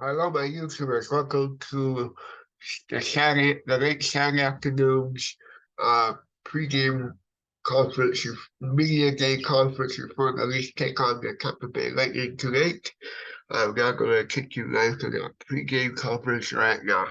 Hello, my YouTubers. Welcome to the late Saturday afternoons uh, pregame conference, media day conference before the Leafs take on the Tampa Bay Lightning tonight. I'm now going to take you live to the pregame conference right now.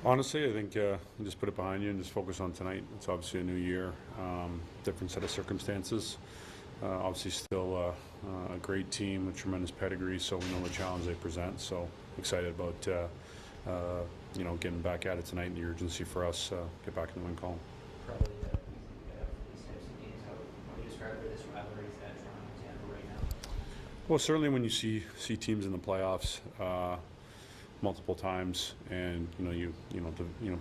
Honestly, I think just put it behind you and just focus on tonight. It's obviously a new year, different set of circumstances. Obviously, still a great team with tremendous pedigree, so we know the challenge they present. So excited about getting back at it tonight and the urgency for us get back in the win column. Probably these types of games. How would you describe this rivalry that Toronto and Tampa right now? Well, certainly when you see teams in the playoffs multiple times, and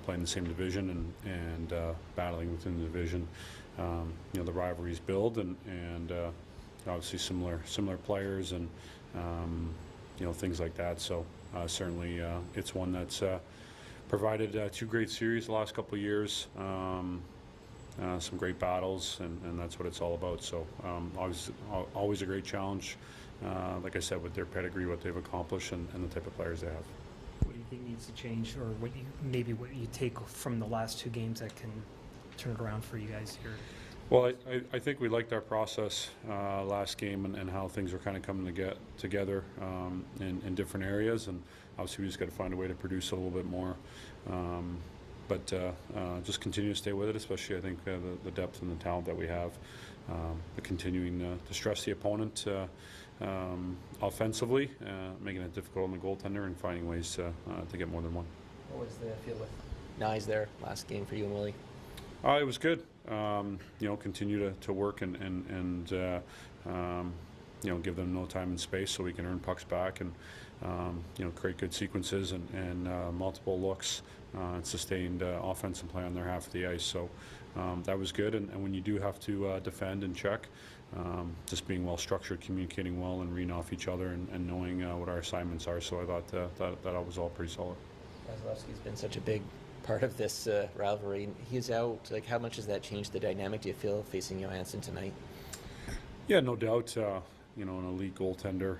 playing the same division and battling within the division, the rivalries build and obviously similar players and things like that. So certainly it's one that's provided two great series the last couple of years. Some great battles, and that's what it's all about. So always a great challenge. Like I said, with their pedigree, what they've accomplished, and the type of players they have. What do you think needs to change, or what you take from the last two games that can turn it around for you guys here? Well, I think we liked our process last game and how things are kind of coming together in different areas, and obviously we just got to find a way to produce a little bit more. But just continue to stay with it, especially I think the depth and the talent that we have. But continuing to stress the opponent offensively, making it difficult on the goaltender and finding ways to get more than one. What was the feel with Nyes there last game for you and Willie? It was good. Continue to work and give them no time and space so we can earn pucks back and create good sequences and multiple looks and sustained offensive play on their half of the ice. So that was good. And when you do have to defend and check, just being well structured, communicating well, and reading off each other and knowing what our assignments are. So I thought that was all pretty solid. Vasilevsky's been such a big part of this rivalry. He's out. Like, how much has that changed the dynamic, do you feel, facing Johansson tonight? Yeah, no doubt. An elite goaltender,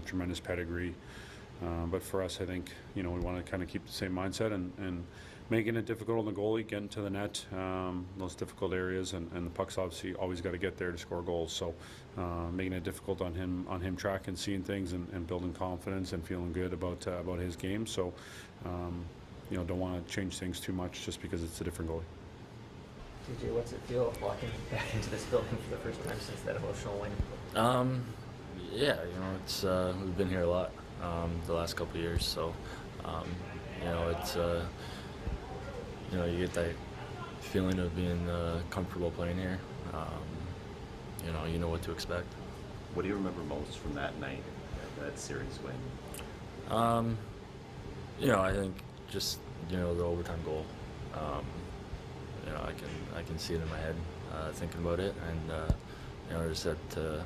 tremendous pedigree. But for us, I think, we want to kind of keep the same mindset and making it difficult on the goalie, getting to the net, those difficult areas, and the puck's obviously always got to get there to score goals. So making it difficult on him tracking, seeing things, and building confidence and feeling good about his game. So don't want to change things too much just because it's a different goalie. TJ, what's it feel walking back into this building for the first time since that emotional win? Yeah, it's we've been here a lot the last couple of years, so it's you get that feeling of being comfortable playing here. You know what to expect. What do you remember most from that night, that series win? I think just the overtime goal. I can see it in my head thinking about it, and just that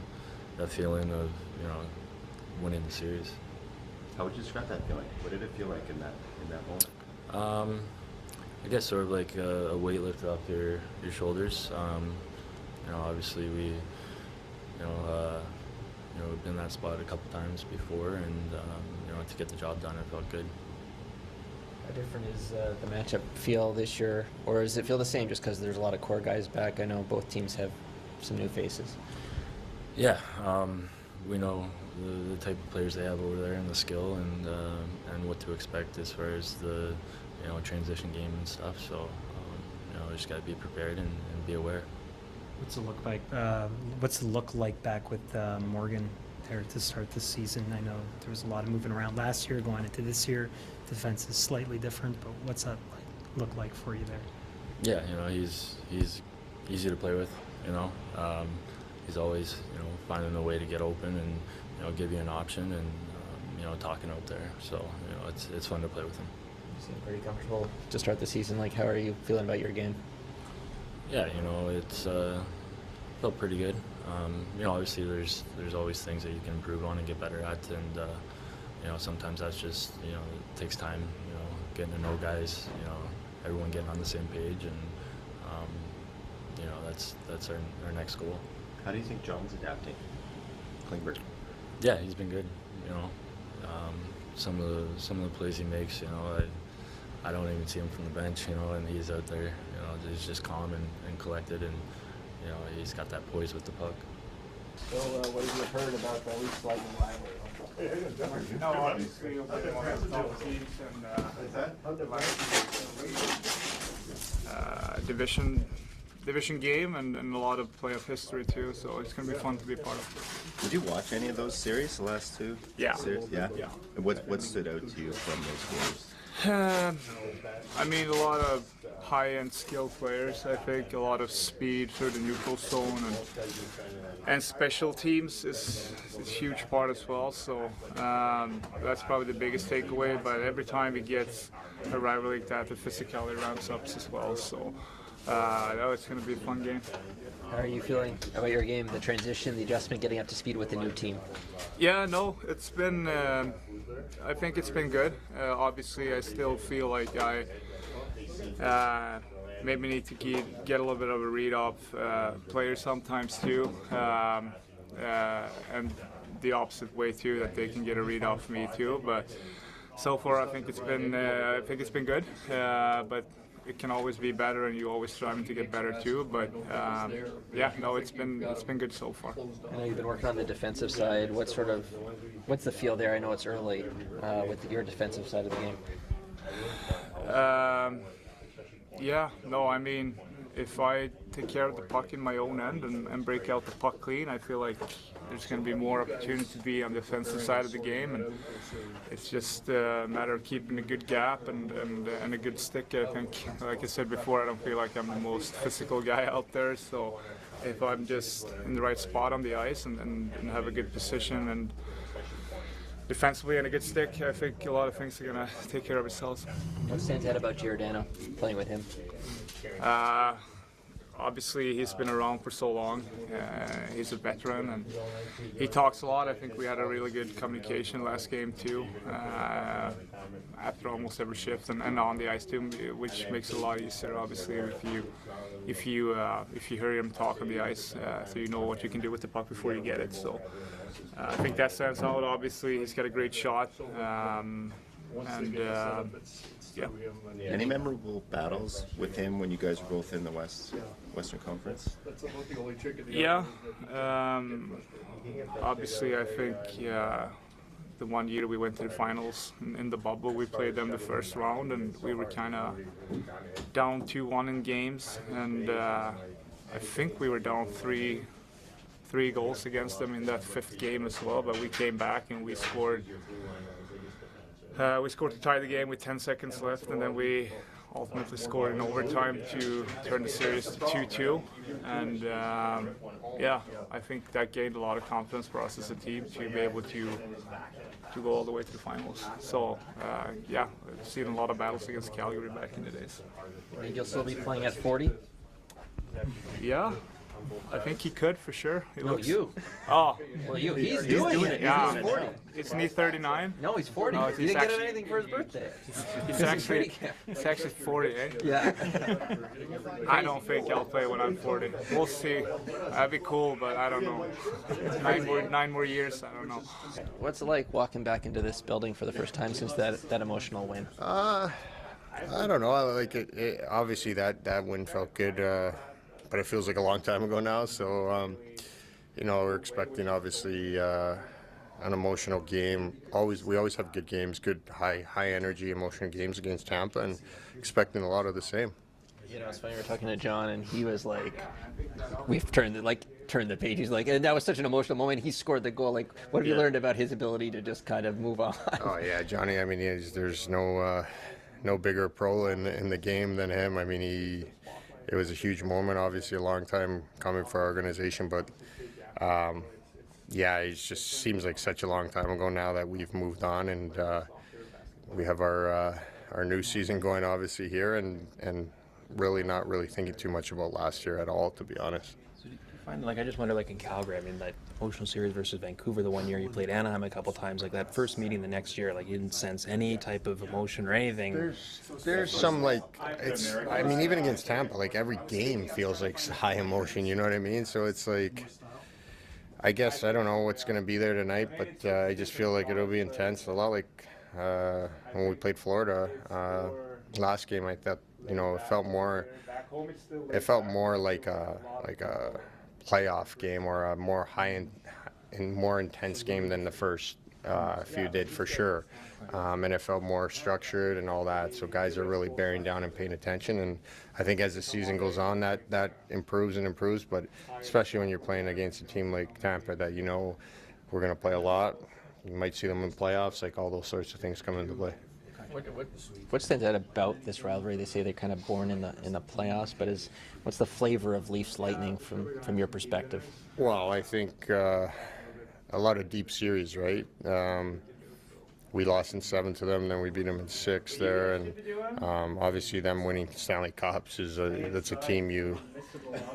feeling of winning the series. How would you describe that feeling? What did it feel like in that moment? I guess sort of like a weight lifted off your shoulders. Obviously we've been in that spot a couple times before, and to get the job done, it felt good. How different is the matchup feel this year, or does it feel the same just because there's a lot of core guys back? I know both teams have some new faces. Yeah, we know the type of players they have over there and the skill and what to expect as far as the transition game and stuff. So just got to be prepared and be aware. What's the look like back with Morgan there to start this season? I know there was a lot of moving around last year going into this year. Defense is slightly different, but what's that look like for you there? Yeah, he's easy to play with. He's always finding a way to get open and give you an option, and talking out there. So it's fun to play with him. You seem pretty comfortable to start the season. Like, how are you feeling about your game? Yeah, it's felt pretty good. Obviously there's always things that you can improve on and get better at, and sometimes that's just it takes time. Getting to know guys. Everyone getting on the same page, and that's our next goal. How do you think John's adapting? Klingberg. Yeah, he's been good. Some of the plays he makes, I don't even see him from the bench, and he's out there, he's just calm and collected, and he's got that poise with the puck. So, what have you heard about the Leafs Lightning rivalry? No, obviously you'll play one of the top teams and division game and a lot of playoff history too. So it's going to be fun to be part of. Did you watch any of those series, the last two? Yeah. Series? Yeah. Yeah. And what stood out to you from those games? I mean, a lot of high-end skill players. I think a lot of speed through the neutral zone and special teams is a huge part as well. So that's probably the biggest takeaway. But every time it gets a rivalry like that, the physicality ramps up as well. So it's going to be a fun game. How are you feeling about your game, the transition, the adjustment, getting up to speed with the new team? Yeah, no, it's been, I think it's been good. Obviously, I still feel like I maybe need to get a little bit of a read off players sometimes too. And the opposite way too, that they can get a read off me too. But so far, I think it's been good. But it can always be better, and you always striving to get better too. But it's been good so far. I know you've been working on the defensive side. What's the feel there? I know it's early with your defensive side of the game. I mean, if I take care of the puck in my own end and break out the puck clean, I feel like there's going to be more opportunity to be on the offensive side of the game, and it's just a matter of keeping a good gap and a good stick. I think, like I said before, I don't feel like I'm the most physical guy out there, so if I'm just in the right spot on the ice and have a good position and defensively and a good stick, I think a lot of things are going to take care of themselves. What stands out about Giordano, playing with him? Obviously, he's been around for so long. He's a veteran, and he talks a lot. I think we had a really good communication last game too, after almost every shift and on the ice too, which makes it a lot easier. Obviously, if you hear him talk on the ice, so you know what you can do with the puck before you get it. So I think that stands out. Obviously, he's got a great shot. Any memorable battles with him when you guys were both in the Western Conference? Yeah. Obviously, I think the one year we went to the finals in the bubble, we played them the first round, and we were kind of down 2-1 in games, and I think we were down three goals against them in that fifth game as well. But we came back and we scored. We scored to tie the game with 10 seconds left, and then we ultimately scored in overtime to turn the series to 2-2. And I think that gained a lot of confidence for us as a team to be able to go all the way to the finals. So I've seen a lot of battles against Calgary back in the days. You think you'll still be playing at 40? Yeah. I think he could for sure. You. Oh. Well, he's doing it. Yeah. Isn't he 39? No, he's 40. No, He didn't get him anything for his birthday. It's actually 40, eh? Yeah. I don't think I'll play when I'm 40. We'll see. That'd be cool, but I don't know. 9 more years, I don't know. What's it like walking back into this building for the first time since that emotional win? I don't know. I like it. Obviously, that win felt good. But it feels like a long time ago now, so we're expecting obviously an emotional game. We always have good games, good high energy, emotional games against Tampa, and expecting a lot of the same. It's funny, we were talking to John, and he was like, "We've turned the page." He's like, and that was such an emotional moment. He scored the goal. Like, what have you learned about his ability to just kind of move on? Oh yeah, Johnny. I mean, there's no bigger pro in the game than him. I mean, It was a huge moment, obviously a long time coming for our organization, but yeah, it just seems like such a long time ago now that we've moved on, and we have our new season going obviously here, and really not really thinking too much about last year at all, to be honest. So do you find, like, I just wonder, like in Calgary, I mean, that emotional series versus Vancouver, the one year you played Anaheim a couple times, like that first meeting the next year, like you didn't sense any type of emotion or anything. There's some, like, it's, I mean, even against Tampa, like every game feels like high emotion, you know what I mean? So it's like, I guess I don't know what's going to be there tonight, but I just feel like it'll be intense. A lot like when we played Florida last game. I thought, you know, it felt more like a playoff game, or a more more intense game than the first few did, for sure. And it felt more structured and all that. So guys are really bearing down and paying attention. And I think as the season goes on, that improves and improves. But especially when you're playing against a team like Tampa, that you know we're going to play a lot. You might see them in playoffs, like all those sorts of things come into play. What stands out about this rivalry? They say they're kind of born in the playoffs, but what's the flavor of Leafs Lightning from your perspective? Well, I think a lot of deep series, right? We lost in 7 to them, then we beat them in 6 there, and obviously them winning Stanley Cups that's a team you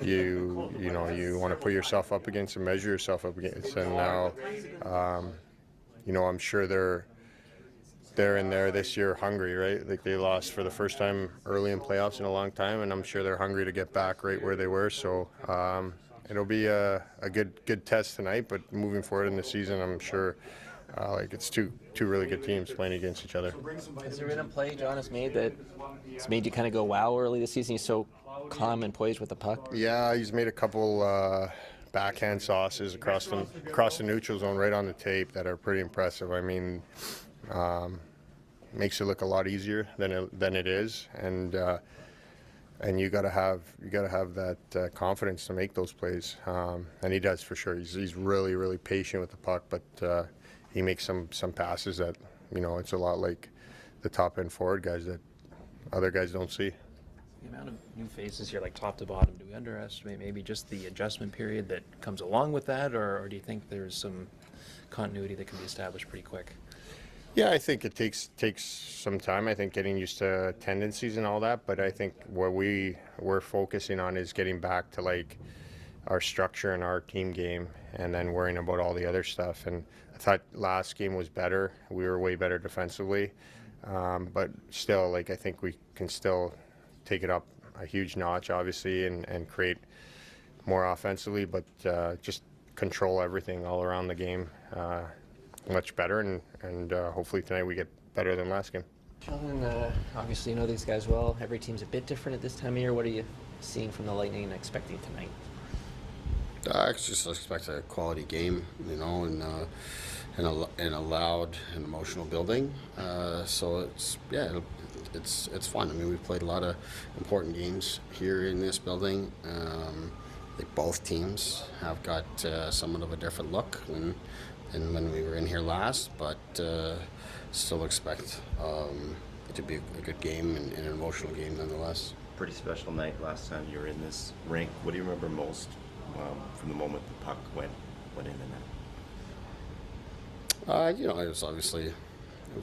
want to put yourself up against and measure yourself up against. And now, I'm sure they're in there this year hungry, right? Like they lost for the first time early in playoffs in a long time, and I'm sure they're hungry to get back right where they were. So it'll be a good test tonight, but moving forward in the season, I'm sure it's two really good teams playing against each other. Has there been a play John has made that it's made you kind of go wow early this season? He's so calm and poised with the puck. Yeah, he's made a couple backhand sauces across the neutral zone right on the tape that are pretty impressive. I mean, makes it look a lot easier than it is, and you gotta have that confidence to make those plays, and he does for sure. He's really, really patient with the puck, but he makes some passes that, you know, it's a lot like the top end forward guys that other guys don't see. The amount of new faces here, like top to bottom, do we underestimate maybe just the adjustment period that comes along with that, or do you think there's some continuity that can be established pretty quick? Yeah, I think it takes some time. I think getting used to tendencies and all that, but I think what we're focusing on is getting back to like our structure and our team game, and then worrying about all the other stuff. And I thought last game was better. We were way better defensively, but still, like I think we can still take it up a huge notch, obviously, and create more offensively, but just control everything all around the game much better, and hopefully tonight we get better than last game. John, obviously you know these guys well. Every team's a bit different at this time of year. What are you seeing from the Lightning and expecting tonight? I just expect a quality game, you know, in a loud and emotional building. So it's fun. I mean, we've played a lot of important games here in this building. I think both teams have got somewhat of a different look than when we were in here last, but still expect it to be a good game and an emotional game nonetheless. Pretty special night last time you were in this rink. What do you remember most from the moment the puck went in the net? It was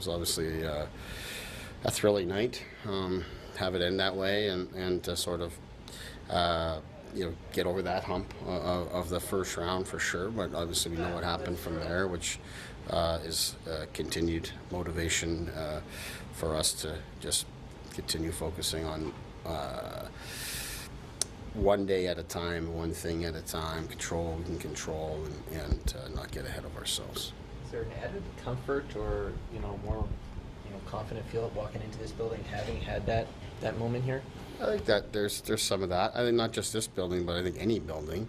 obviously a thrilling night. Have it end that way, and to sort of get over that hump of the first round for sure. But obviously we know what happened from there, which is continued motivation for us to just continue focusing on one day at a time, one thing at a time, control what we can control, and not get ahead of ourselves. Is there an added comfort or more confident feel walking into this building, having had that moment here? I think that there's some of that. I think not just this building, but I think any building.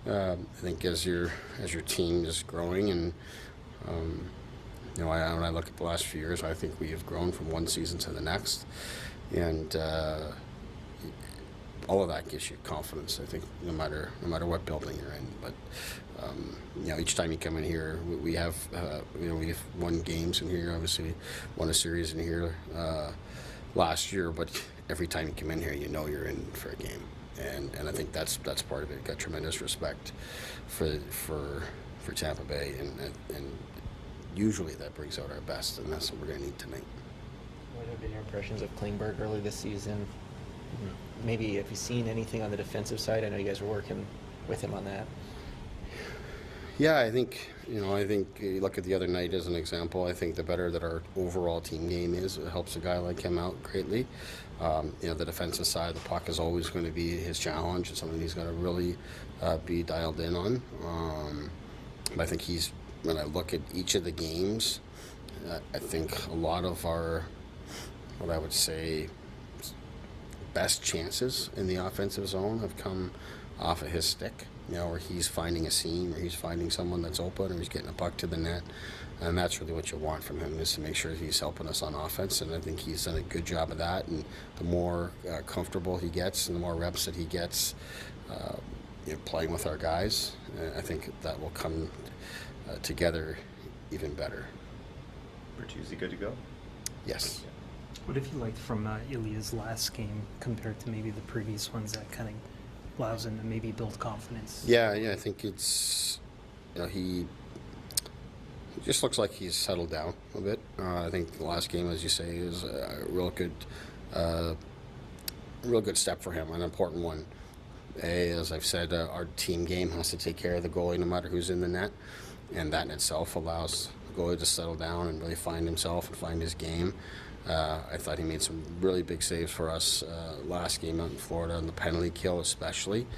I think as your team is growing, and when I look at the last few years, I think we have grown from one season to the next, and all of that gives you confidence. I think no matter what building you're in, but each time you come in here, we have won games in here. Obviously, won a series in here last year, but every time you come in here, you know you're in for a game, and I think that's part of it. Got tremendous respect for for Tampa Bay, and usually that brings out our best, and that's what we're going to need tonight. What have been your impressions of Klingberg early this season? Maybe have you seen anything on the defensive side? I know you guys were working with him on that. Yeah, I think you look at the other night as an example. I think the better that our overall team game is, it helps a guy like him out greatly. The defensive side, the puck is always going to be his challenge. It's something he's got to really be dialed in on. But I think when I look at each of the games, I think a lot of our, what I would say, best chances in the offensive zone have come off of his stick. Where he's finding a seam, or he's finding someone that's open, or he's getting a puck to the net. And that's really what you want from him, is to make sure he's helping us on offense. And I think he's done a good job of that. And the more comfortable he gets, and the more reps that he gets playing with our guys, I think that will come together even better. Bertuzzi good to go? Yes. What have you liked from Ilya's last game compared to maybe the previous ones that kind of allows him to maybe build confidence? Yeah, I think it's, he just looks like he's settled down a bit. I think the last game, as you say, is a real good step for him, an important one. As I've said, our team game has to take care of the goalie no matter who's in the net, and that in itself allows the goalie to settle down and really find himself and find his game. I thought he made some really big saves for us last game out in Florida, on the penalty kill especially,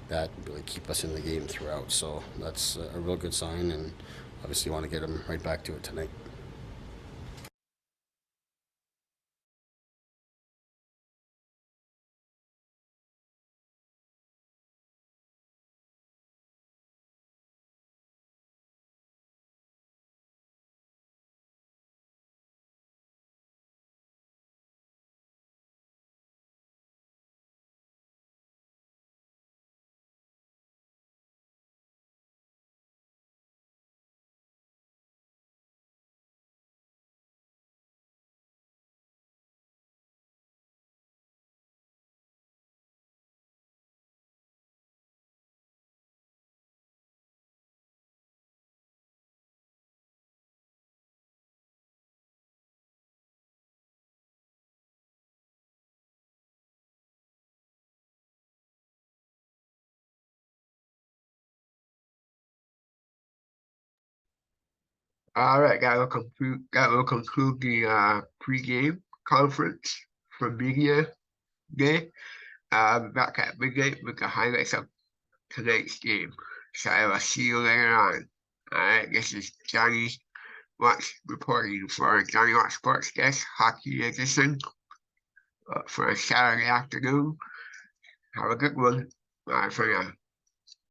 that really keep us in the game throughout. So that's a real good sign, and obviously want to get him right back to it tonight. All right, that will conclude the pregame conference for media day. Back at midnight with the highlights of tonight's game. So I will see you later on. All right, this is Jonnywatts reporting for Jonnywatts Sports Desk Hockey Edition for a Saturday afternoon. Have a good one. Bye for now.